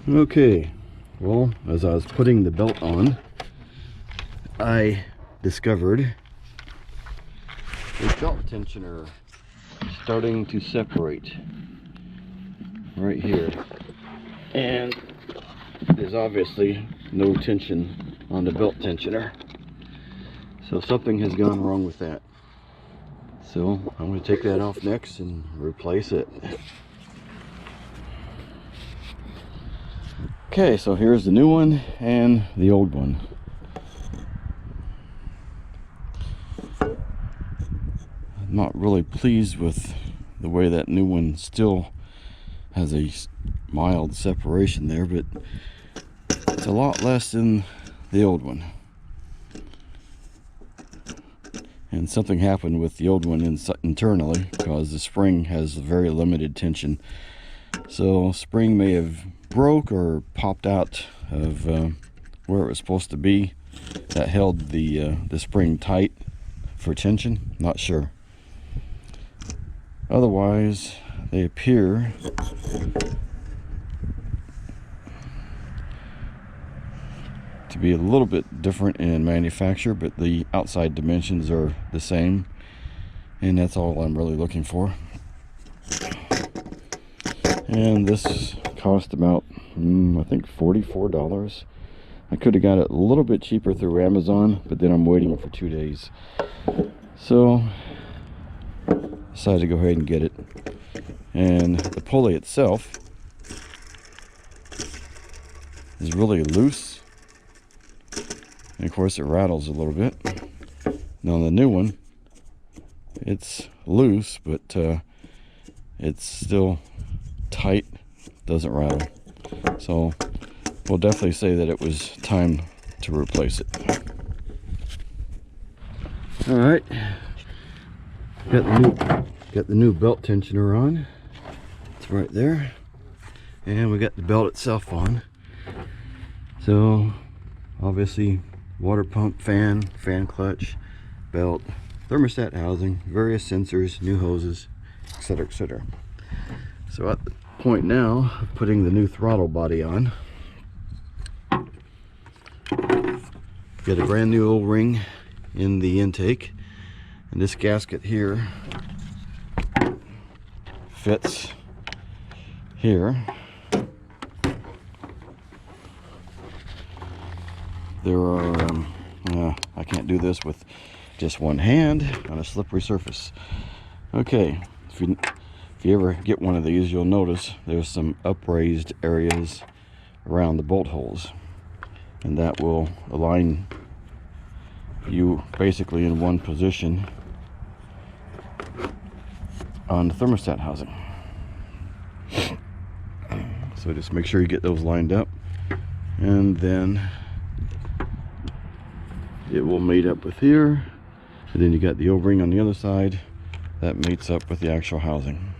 Okay, well, as I was putting the belt on, I discovered the belt tensioner starting to separate right here, and there's obviously no tension on the belt tensioner, so something has gone wrong with that. So I'm going to take that off next and replace it. Okay, so here's the new one and the old one. I'm not really pleased with the way that new one still has a mild separation there, but it's a lot less than the old one. And something happened with the old one internally, because the spring has very limited tension. So spring may have broke or popped out of where it was supposed to be. That held the spring tight for tension. Not sure. Otherwise, they appear to be a little bit different in manufacture, but the outside dimensions are the same, and that's all I'm really looking for. And this cost about I think $44. I could have got it a little bit cheaper through Amazon, but then I'm waiting for 2 days, so decided to go ahead and get it. And the pulley itself is really loose, and of course it rattles a little bit. Now the new one, it's loose, but it's still tight, doesn't rattle. So we'll definitely say that it was time to replace it. All right, got the new belt tensioner on. It's right there, and we got the belt itself on. So obviously water pump, fan clutch, belt, thermostat housing, various sensors, new hoses, etc., etc. So at the point now of putting the new throttle body on, got a brand new O-ring in the intake, and this gasket here fits here. There are I can't do this with just one hand on a slippery surface. Okay, if you ever get one of these, you'll notice there's some upraised areas around the bolt holes, and that will align you basically in one position on the thermostat housing. So just make sure you get those lined up, and then it will mate up with here, and then you got the O-ring on the other side that mates up with the actual housing.